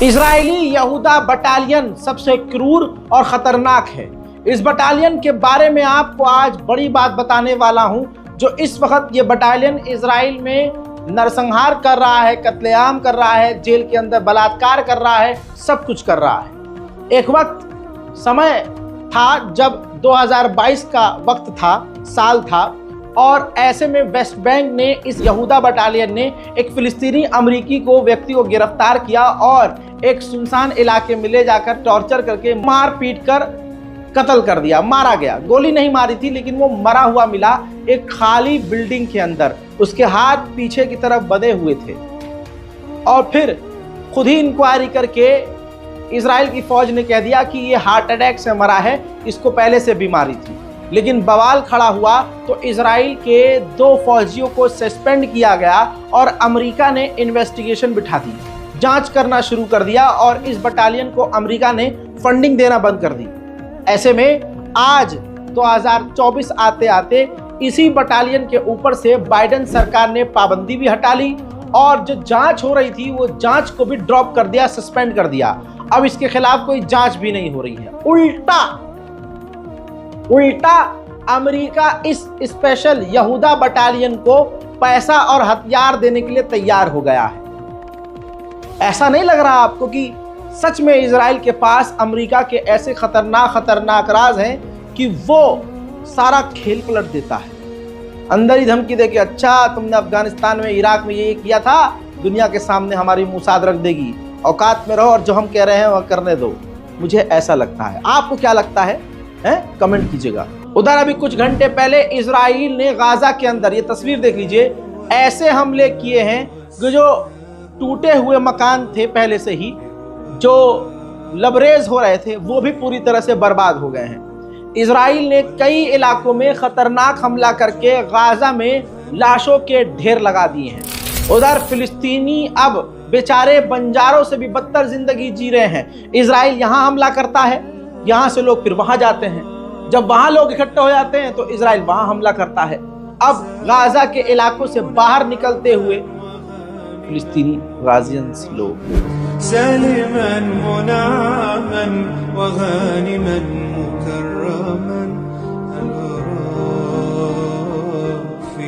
Israeli यहूदा battalion सबसे क्रूर और खतरनाक है। इस बटालियन के बारे में आपको आज बड़ी बात बताने वाला हूं। जो इस वक्त ये बटालियन इजराइल में नरसंहार कर रहा है, कत्लेआम कर रहा है, जेल के अंदर बलात्कार कर रहा है, सब कुछ कर रहा है। एक वक्त समय था जब 2022 का वक्त था, साल था, और ऐसे में वेस्ट बैंक ने, इस यहूदा बटालियन ने एक फिलिस्तीनी अमरीकी को व्यक्ति को गिरफ्तार किया और एक सुनसान इलाके में ले जाकर टॉर्चर करके मार पीट कर कत्ल कर दिया। मारा गया, गोली नहीं मारी थी लेकिन वो मरा हुआ मिला एक खाली बिल्डिंग के अंदर। उसके हाथ पीछे की तरफ बंधे हुए थे और फिर खुद ही इंक्वायरी करके इजराइल की फौज ने कह दिया कि ये हार्ट अटैक से मरा है, इसको पहले से बीमारी थी। लेकिन बवाल खड़ा हुआ तो इजराइल के 2 फौजियों को सस्पेंड किया गया और अमेरिका ने इन्वेस्टिगेशन बिठा दी, जांच करना शुरू कर दिया और इस बटालियन को अमेरिका ने फंडिंग देना बंद कर दी। ऐसे में आज 2024 आते आते इसी बटालियन के ऊपर से बाइडेन सरकार ने पाबंदी भी हटा ली और जो जांच हो रही थी वो जांच को भी ड्रॉप कर दिया, सस्पेंड कर दिया। अब इसके खिलाफ कोई जांच भी नहीं हो रही है। उल्टा अमेरिका इस स्पेशल यहूदा बटालियन को पैसा और हथियार देने के लिए तैयार हो गया है। ऐसा नहीं लग रहा आपको कि सच में इजराइल के पास अमेरिका के ऐसे खतरनाक राज हैं कि वो सारा खेल पलट देता है, अंदर ही धमकी दे के अच्छा तुमने अफगानिस्तान में, इराक में ये किया था, दुनिया के सामने हमारी मुसाद रख देगी, औकात में रहो और जो हम कह रहे हैं वह करने दो। मुझे ऐसा लगता है, आपको क्या लगता है? कमेंट कीजिएगा। उधर अभी कुछ घंटे पहले इजराइल ने गाजा के अंदर, ये तस्वीर देख लीजिए, ऐसे हमले किए हैं कि जो टूटे हुए मकान थे पहले से ही, जो लबरेज हो रहे थे, वो भी पूरी तरह से बर्बाद हो गए हैं। इजराइल ने कई इलाकों में खतरनाक हमला करके गाजा में लाशों के ढेर लगा दिए हैं। उधर फिलिस्तीनी अब बेचारे बंजारों से भी बदतर जिंदगी जी रहे हैं। इजराइल यहाँ हमला करता है, यहाँ से लोग फिर वहां जाते हैं, जब वहां लोग इकट्ठे हो जाते हैं तो इजराइल वहां हमला करता है। अब गाजा के इलाकों से बाहर निकलते हुए फिलिस्तीनी गाजियंस लोग सलिमन मुनामन व गानिमन मुकर्रमन fi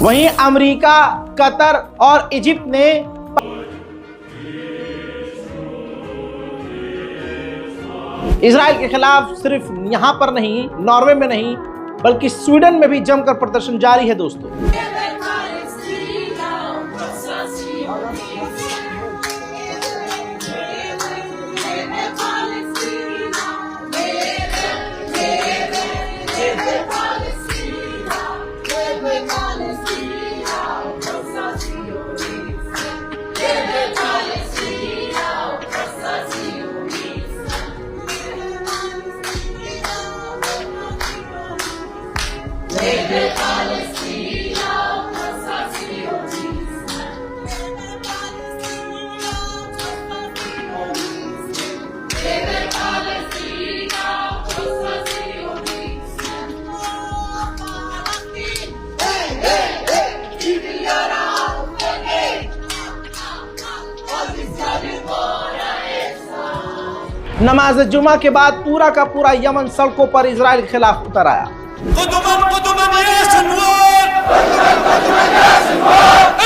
वहीं अमेरिका, कतर और इजिप्ट ने इजराइल के खिलाफ सिर्फ यहां पर नहीं, नॉर्वे में नहीं, बल्कि स्वीडन में भी जमकर प्रदर्शन जारी है दोस्तों। नमाज जुमा के बाद पूरा का पूरा यमन सड़कों पर इजराइल के खिलाफ उतर आया।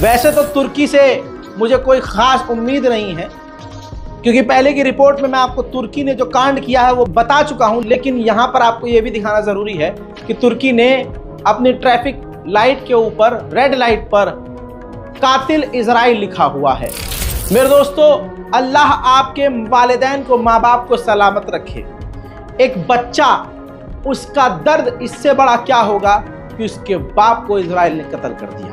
वैसे तो तुर्की से मुझे कोई खास उम्मीद नहीं है, क्योंकि पहले की रिपोर्ट में मैं आपको तुर्की ने जो कांड किया है वो बता चुका हूं, लेकिन यहां पर आपको ये भी दिखाना जरूरी है कि तुर्की ने अपनी ट्रैफिक लाइट के ऊपर, रेड लाइट पर कातिल इजराइल लिखा हुआ है। मेरे दोस्तों, अल्लाह आपके वालिदैन को, माँ बाप को सलामत रखे। एक बच्चा, उसका दर्द इससे बड़ा क्या होगा कि उसके बाप को इजराइल ने कत्ल कर दिया।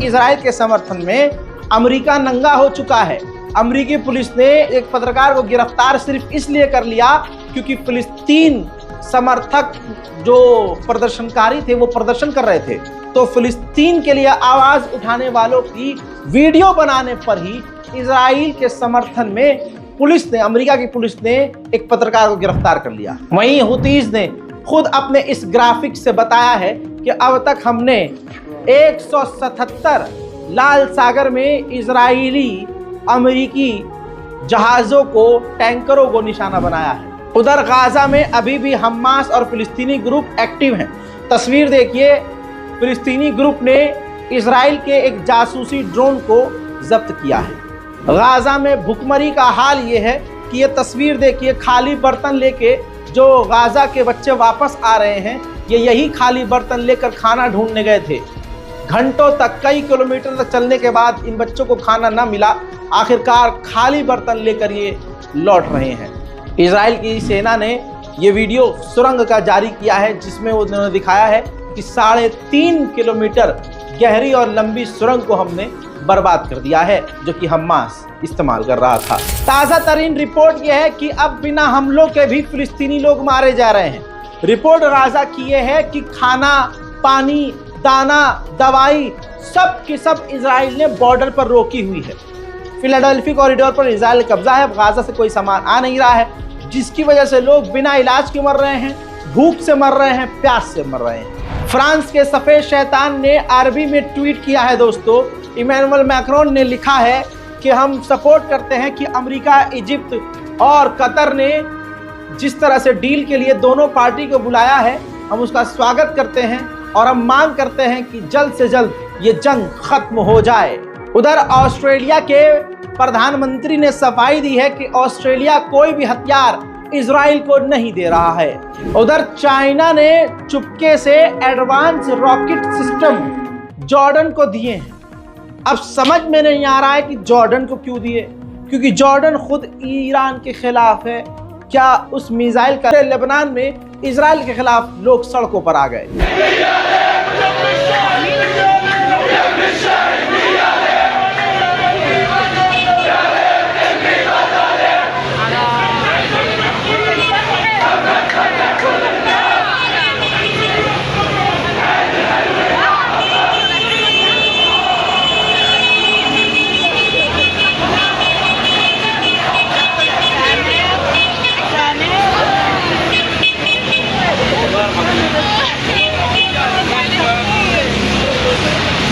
इजराइल के समर्थन में अमेरिका नंगा हो चुका है। अमेरिकी पुलिस ने एक पत्रकार को गिरफ्तार सिर्फ इसलिए कर लिया क्योंकि फिलिस्तीन समर्थक जो प्रदर्शनकारी थे वो प्रदर्शन कर रहे थे, तो फिलिस्तीन के लिए आवाज उठाने वालों की वीडियो बनाने पर ही इजराइल के समर्थन में पुलिस ने, अमेरिका की पुलिस ने एक पत्रकार को गिरफ्तार कर लिया। वहीं हुतीज ने खुद अपने इस ग्राफिक से बताया है कि अब तक हमने 177 लाल सागर में इजरायली अमेरिकी जहाजों को, टैंकरों को निशाना बनाया है। उधर गाजा में अभी भी हमास और फिलिस्तीनी ग्रुप एक्टिव हैं। तस्वीर देखिए, फिलिस्तीनी ग्रुप ने इजराइल के एक जासूसी ड्रोन को जब्त किया है। गाजा में भुखमरी का हाल ये है कि ये तस्वीर देखिए, खाली बर्तन लेके जो गाजा के बच्चे वापस आ रहे हैं, ये यही खाली बर्तन लेकर खाना ढूंढने गए थे। घंटों तक, कई किलोमीटर तक चलने के बाद इन बच्चों को खाना न मिला, आखिरकार खाली बर्तन लेकर ये लौट रहे हैं। इजराइल की सेना ने ये वीडियो सुरंग का जारी किया है, जिसमें उन्होंने दिखाया है कि 3.5 किलोमीटर गहरी और लंबी सुरंग को हमने बर्बाद कर दिया है, जो कि हमास इस्तेमाल कर रहा था। ताज़ा तरीन रिपोर्ट यह है कि अब बिना हमलों के भी फिलिस्तीनी लोग मारे जा रहे हैं। रिपोर्ट राजा की यह है कि खाना, पानी, दाना, दवाई सब की सब इजराइल ने बॉर्डर पर रोकी हुई है। फिलाडेल्फी कॉरिडोर पर इजराइल कब्जा है। गाजा से कोई सामान आ नहीं रहा है, जिसकी वजह से लोग बिना इलाज के मर रहे हैं, भूख से मर रहे हैं, प्यास से मर रहे हैं। फ्रांस के सफेद शैतान ने अरबी में ट्वीट किया है दोस्तों। इमैनुअल मैक्रोन ने लिखा है कि हम सपोर्ट करते हैं कि अमेरिका, इजिप्ट और कतर ने जिस तरह से डील के लिए दोनों पार्टी को बुलाया है, हम उसका स्वागत करते हैं और हम मांग करते हैं कि जल्द से जल्द ये जंग खत्म हो जाए। उधर ऑस्ट्रेलिया के प्रधानमंत्री ने सफाई दी है कि ऑस्ट्रेलिया कोई भी हथियार इजराइल को नहीं दे रहा है। उधर चाइना ने चुपके से एडवांस रॉकेट सिस्टम जॉर्डन को दिए हैं। अब समझ में नहीं आ रहा है कि जॉर्डन को क्यों दिए, क्योंकि जॉर्डन खुद ईरान के खिलाफ है। क्या उस मिसाइल का लेबनान में इजराइल के खिलाफ लोग सड़कों पर आ गए।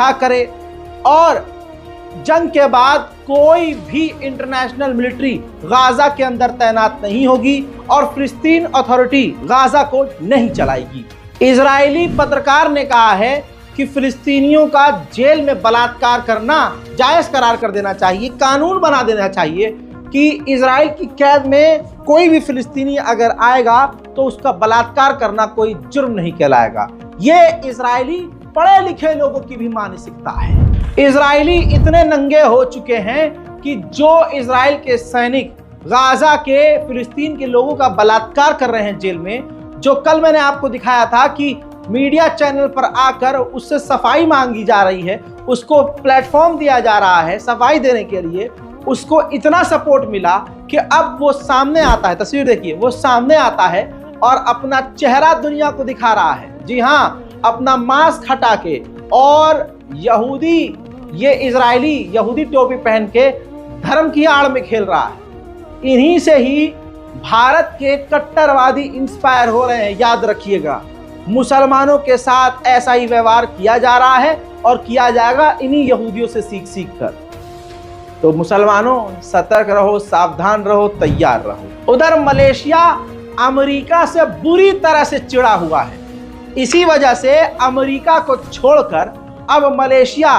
क्या करे। और जंग के बाद कोई भी इंटरनेशनल मिलिट्री गाजा के अंदर तैनात नहीं होगी और फिलिस्तीन अथॉरिटी गाजा को नहीं चलाएगी। इजरायली पत्रकार ने कहा है कि फिलिस्तीनियों का जेल में बलात्कार करना जायज करार कर देना चाहिए, कानून बना देना चाहिए कि इजराइल की कैद में कोई भी फिलिस्तीनी अगर आएगा तो उसका बलात्कार करना कोई जुर्म नहीं कहलाएगा। ये इजरायली पढ़े लिखे लोगों की भी मानसिकता है। इजरायली इतने नंगे हो चुके हैं कि जो इजराइल के सैनिक गाजा के फिलिस्तीन के लोगों का बलात्कार कर रहे हैं जेल में, जो कल मैंने आपको दिखाया था कि मीडिया चैनल पर आकर उससे सफाई मांगी जा रही है, उसको प्लेटफॉर्म दिया जा रहा है सफाई देने के लिए, उसको इतना सपोर्ट मिला कि अब वो सामने आता है। तस्वीर देखिए, वो सामने आता है और अपना चेहरा दुनिया को दिखा रहा है। जी हाँ, अपना मास्क हटा के, और यहूदी, ये इजरायली यहूदी टोपी पहन के धर्म की आड़ में खेल रहा है। इन्हीं से ही भारत के कट्टरवादी इंस्पायर हो रहे हैं। याद रखिएगा, मुसलमानों के साथ ऐसा ही व्यवहार किया जा रहा है और किया जाएगा इन्हीं यहूदियों से सीख कर। तो मुसलमानों, सतर्क रहो, सावधान रहो, तैयार रहो। उधर मलेशिया अमेरिका से बुरी तरह से चिढ़ा हुआ है। इसी वजह से अमेरिका को छोड़कर अब मलेशिया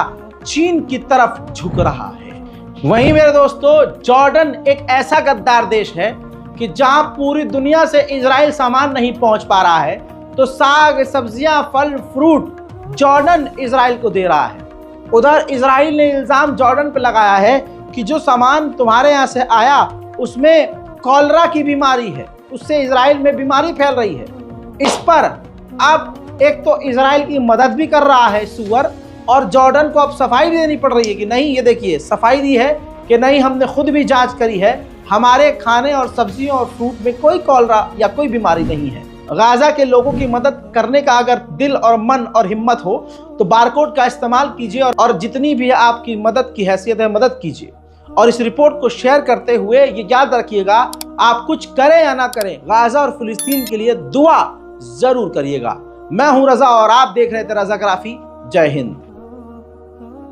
चीन की तरफ झुक रहा है। वहीं मेरे दोस्तों, जॉर्डन एक ऐसा गद्दार देश है कि जहां पूरी दुनिया से इजराइल सामान नहीं पहुंच पा रहा है, तो साग, सब्जियां, फल, फ्रूट जॉर्डन इजराइल को दे रहा है। उधर इजराइल ने इल्जाम जॉर्डन पर लगाया है कि जो सामान तुम्हारे यहाँ से आया उसमें कॉलरा की बीमारी है, उससे इजराइल में बीमारी फैल रही है। इस पर अब एक तो इजराइल की मदद भी कर रहा है सुअर, और जॉर्डन को अब सफाई भी देनी पड़ रही है कि नहीं, ये देखिए सफाई दी है कि नहीं, हमने खुद भी जांच करी है, हमारे खाने और सब्जियों और फ्रूट में कोई कॉलरा या कोई बीमारी नहीं है। गाजा के लोगों की मदद करने का अगर दिल और मन और हिम्मत हो तो बारकोड का इस्तेमाल कीजिए और जितनी भी आपकी मदद की हैसियत है मदद कीजिए। और इस रिपोर्ट को शेयर करते हुए ये याद रखिएगा, आप कुछ करें या ना करें, गाजा और फिलिस्तीन के लिए दुआ जरूर करिएगा। मैं हूं रजा और आप देख रहे थे रजाग्राफी। जय हिंद।